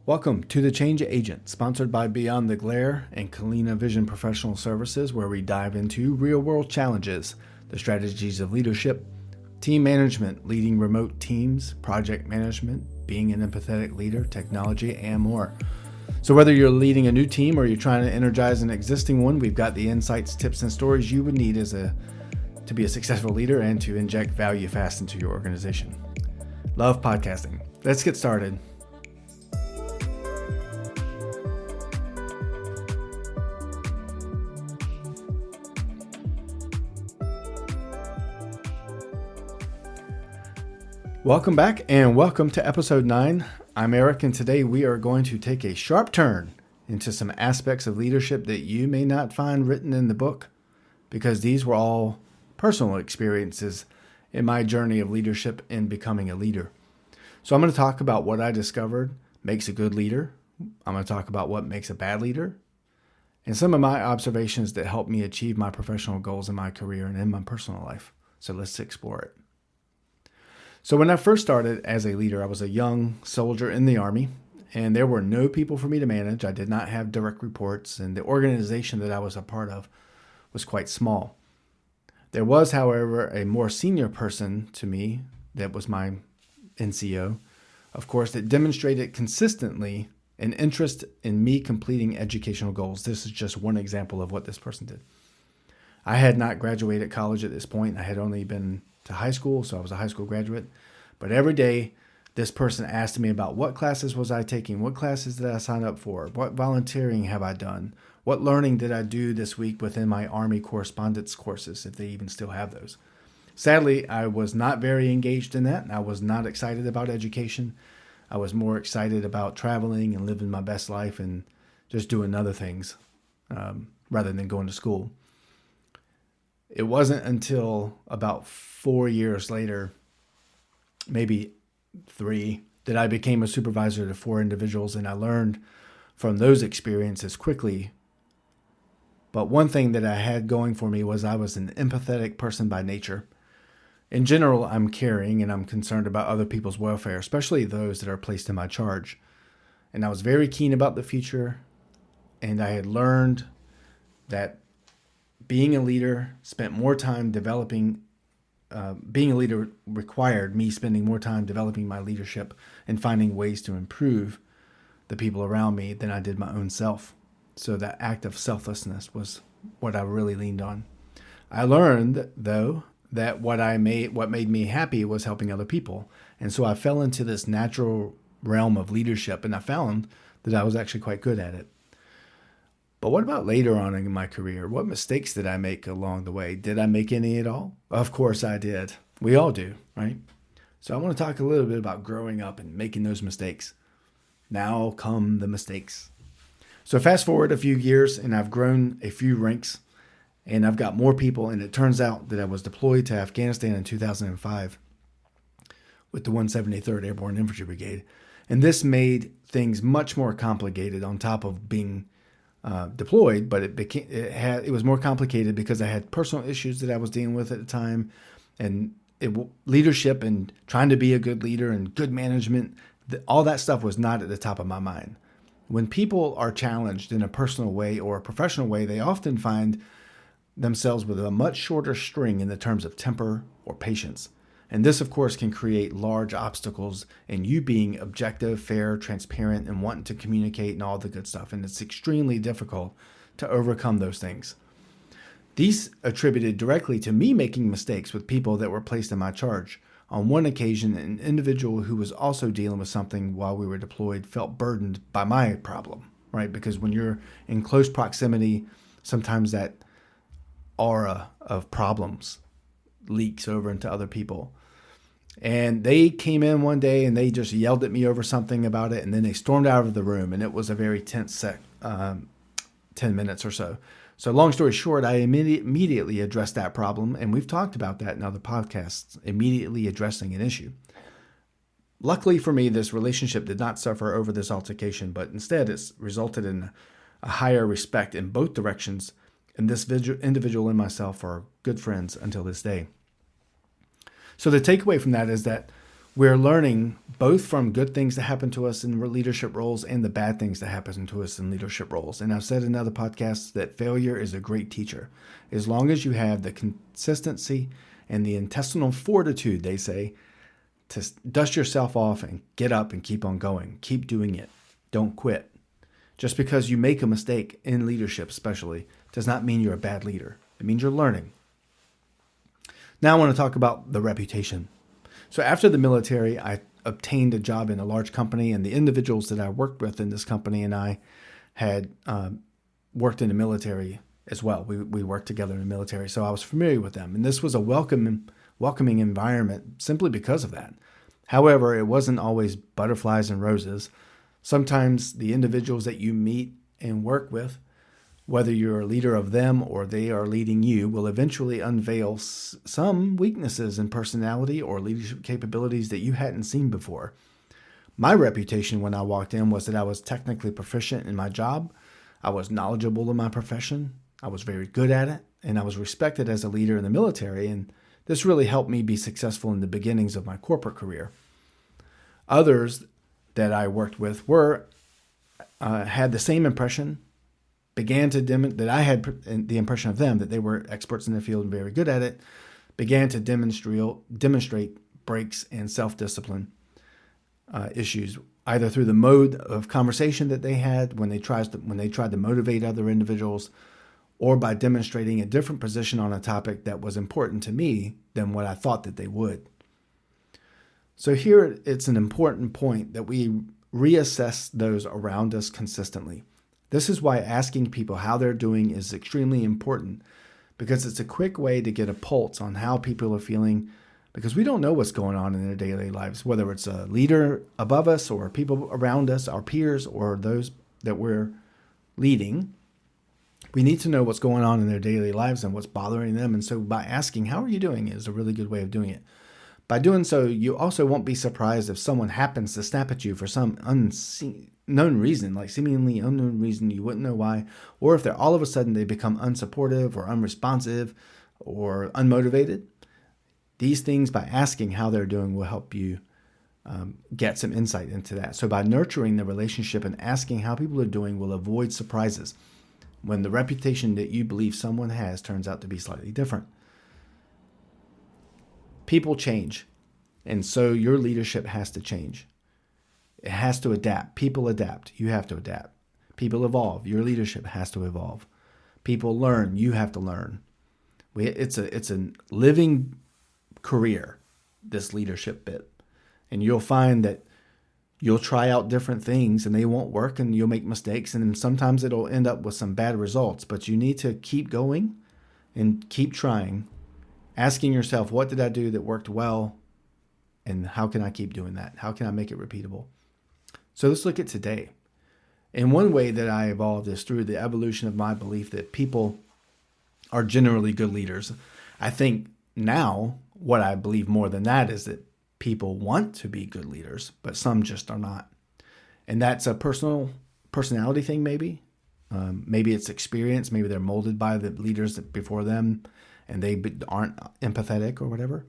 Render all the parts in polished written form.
Welcome to The Change Agent, sponsored by Beyond the Glare and Kalina Vision Professional Services, where we dive into real-world challenges, the strategies of leadership, team management, leading remote teams, project management, being an empathetic leader, technology, and more. So whether you're leading a new team or you're trying to energize an existing one, we've got the insights, tips, and stories you would need to be a successful leader and to inject value fast into your organization. Love podcasting. Let's get started. Welcome back and welcome to episode 9. I'm Eric, and today we are going to take a sharp turn into some aspects of leadership that you may not find written in the book, because these were all personal experiences in my journey of leadership and becoming a leader. So I'm going to talk about what I discovered makes a good leader. I'm going to talk about what makes a bad leader, and some of my observations that helped me achieve my professional goals in my career and in my personal life. So let's explore it. So when I first started as a leader, I was a young soldier in the Army, and there were no people for me to manage. I did not have direct reports, and the organization that I was a part of was quite small. There was, however, a more senior person to me that was my NCO, of course, that demonstrated consistently an interest in me completing educational goals. This is just one example of what this person did. I had not graduated college at this point. I had only been to high school, so I was a high school graduate. But every day, this person asked me about what classes was I taking, what classes did I sign up for, what volunteering have I done, what learning did I do this week within my Army correspondence courses, if they even still have those. Sadly, I was not very engaged in that. I was not excited about education. I was more excited about traveling and living my best life and just doing other things rather than going to school. It wasn't until about 4 years later, maybe 3, that I became a supervisor to 4 individuals, and I learned from those experiences quickly. But one thing that I had going for me was I was an empathetic person by nature. In general, I'm caring and I'm concerned about other people's welfare, especially those that are placed in my charge. And I was very keen about the future, and I had learned that being a leader required me spending more time developing my leadership and finding ways to improve the people around me than I did my own self. So that act of selflessness was what I really leaned on. I learned, though, that what made me happy was helping other people. And so I fell into this natural realm of leadership, and I found that I was actually quite good at it. But what about later on in my career? What mistakes did I make along the way? Did I make any at all? Of course I did. We all do, right? So I want to talk a little bit about growing up and making those mistakes. Now come the mistakes. So fast forward a few years, and I've grown a few ranks, and I've got more people, and it turns out that I was deployed to Afghanistan in 2005 with the 173rd Airborne Infantry Brigade. And this made things much more complicated on top of being deployed, but it was more complicated because I had personal issues that I was dealing with at the time, and leadership and trying to be a good leader and good management, all that stuff was not at the top of my mind. When people are challenged in a personal way or a professional way, they often find themselves with a much shorter string in the terms of temper or patience. And this, of course, can create large obstacles in you being objective, fair, transparent, and wanting to communicate and all the good stuff. And it's extremely difficult to overcome those things. These attributed directly to me making mistakes with people that were placed in my charge. On one occasion, an individual who was also dealing with something while we were deployed felt burdened by my problem, right? Because when you're in close proximity, sometimes that aura of problems leaks over into other people. And they came in one day and they just yelled at me over something about it, and then they stormed out of the room, and it was a very tense 10 minutes or so. So long story short, I immediately addressed that problem, and we've talked about that in other podcasts, immediately addressing an issue. Luckily for me, this relationship did not suffer over this altercation, but instead it's resulted in a higher respect in both directions, and this individual and myself are good friends until this day. So the takeaway from that is that We're learning both from good things that happen to us in leadership roles and the bad things that happen to us in leadership roles. And I've said in other podcasts that failure is a great teacher. As long as you have the consistency and the intestinal fortitude, they say, to dust yourself off and get up and keep on going. Keep doing it. Don't quit. Just because you make a mistake in leadership especially does not mean you're a bad leader. It means you're learning. Now I want to talk about the reputation. So after the military, I obtained a job in a large company, and the individuals that I worked with in this company and I had worked in the military as well. We worked together in the military, so I was familiar with them. And this was a welcoming environment simply because of that. However, it wasn't always butterflies and roses. Sometimes the individuals that you meet and work with, whether you're a leader of them or they are leading you, will eventually unveil some weaknesses in personality or leadership capabilities that you hadn't seen before. My reputation when I walked in was that I was technically proficient in my job. I was knowledgeable in my profession. I was very good at it, and I was respected as a leader in the military, and this really helped me be successful in the beginnings of my corporate career. Others that I worked with had the same impression, that I had the impression of them that they were experts in the field and very good at it, began to demonstrate breaks and self-discipline issues, either through the mode of conversation that they had when they tried to motivate other individuals, or by demonstrating a different position on a topic that was important to me than what I thought that they would. So here it's an important point that we reassess those around us consistently. This is why asking people how they're doing is extremely important, because it's a quick way to get a pulse on how people are feeling, because we don't know what's going on in their daily lives, whether it's a leader above us or people around us, our peers, or those that we're leading. We need to know what's going on in their daily lives and what's bothering them. And so by asking, how are you doing, is a really good way of doing it. By doing so, you also won't be surprised if someone happens to snap at you for some unknown reason, like seemingly unknown reason you wouldn't know why, or if they're all of a sudden they become unsupportive or unresponsive or unmotivated. These things, by asking how they're doing, will help you get some insight into that. So by nurturing the relationship and asking how people are doing will avoid surprises when the reputation that you believe someone has turns out to be slightly different. People change, and so your leadership has to change. It has to adapt. People adapt. You have to adapt. People evolve. Your leadership has to evolve. People learn. You have to learn. It's a living career, this leadership bit. And you'll find that you'll try out different things and they won't work and you'll make mistakes, and sometimes it'll end up with some bad results. But you need to keep going and keep trying, asking yourself, what did I do that worked well? And how can I keep doing that? How can I make it repeatable? So let's look at today. And one way that I evolved is through the evolution of my belief that people are generally good leaders. I think now what I believe more than that is that people want to be good leaders, but some just are not. And that's a personality thing maybe. Maybe it's experience. Maybe they're molded by the leaders before them and they aren't empathetic or whatever.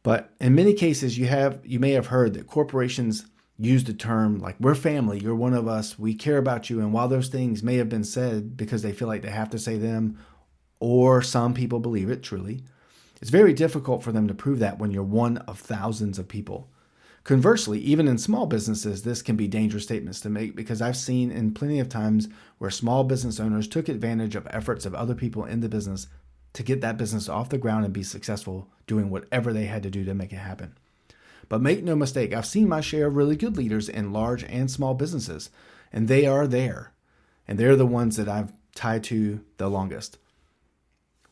But in many cases, you may have heard that corporations use the term like, we're family, you're one of us, we care about you. And while those things may have been said because they feel like they have to say them, or some people believe it truly, it's very difficult for them to prove that when you're one of thousands of people. Conversely, even in small businesses, this can be dangerous statements to make, because I've seen in plenty of times where small business owners took advantage of efforts of other people in the business to get that business off the ground and be successful doing whatever they had to do to make it happen. But make no mistake, I've seen my share of really good leaders in large and small businesses, and they are there. And they're the ones that I've tied to the longest,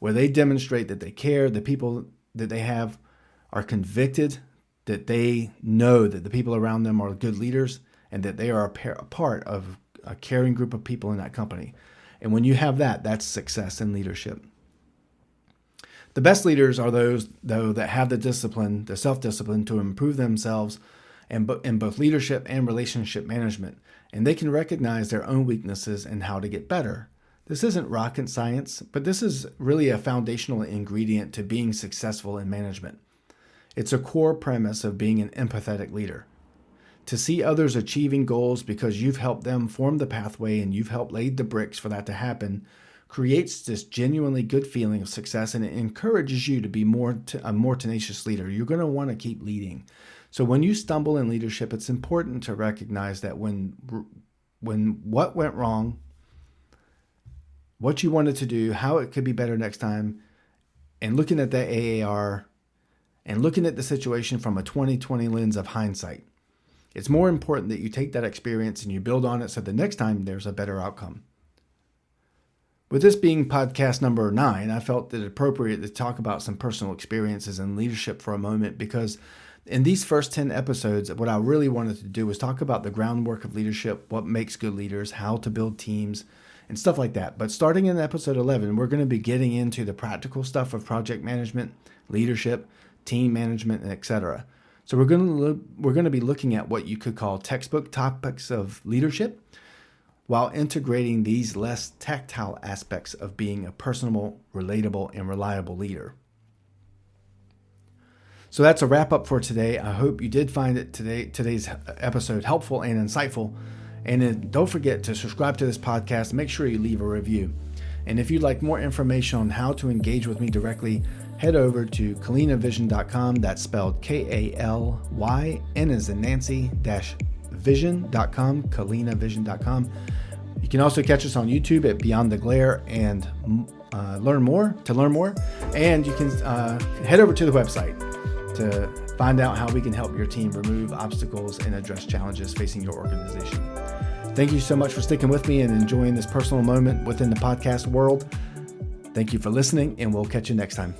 where they demonstrate that they care, the people that they have are convicted, that they know that the people around them are good leaders, and that they are a part of a caring group of people in that company. And when you have that, that's success in leadership. The best leaders are those, though, that have the discipline, the self-discipline to improve themselves in both leadership and relationship management. And they can recognize their own weaknesses and how to get better. This isn't rocket science, but this is really a foundational ingredient to being successful in management. It's a core premise of being an empathetic leader. To see others achieving goals because you've helped them form the pathway and you've helped lay the bricks for that to happen creates this genuinely good feeling of success, and it encourages you to be a more tenacious leader. You're going to want to keep leading. So when you stumble in leadership, it's important to recognize that when what went wrong, what you wanted to do, how it could be better next time, and looking at the AAR and looking at the situation from a 20/20 lens of hindsight. It's more important that you take that experience and you build on it so the next time there's a better outcome. With this being podcast number 9, I felt it appropriate to talk about some personal experiences in leadership for a moment, because in these first 10 episodes, what I really wanted to do was talk about the groundwork of leadership, what makes good leaders, how to build teams, and stuff like that. But starting in episode 11, we're going to be getting into the practical stuff of project management, leadership, team management, etc. So we're going to be looking at what you could call textbook topics of leadership, while integrating these less tactile aspects of being a personable, relatable, and reliable leader. So that's a wrap up for today. I hope you did find today's episode helpful and insightful. And then don't forget to subscribe to this podcast. Make sure you leave a review. And if you'd like more information on how to engage with me directly, head over to kalinavision.com. That's spelled K-A-L-Y-N as in Nancy -vision.com, kalinavision.com. You can also catch us on YouTube at Beyond the Glare and learn more. And you can head over to the website to find out how we can help your team remove obstacles and address challenges facing your organization. Thank you so much for sticking with me and enjoying this personal moment within the podcast world. Thank you for listening, and we'll catch you next time.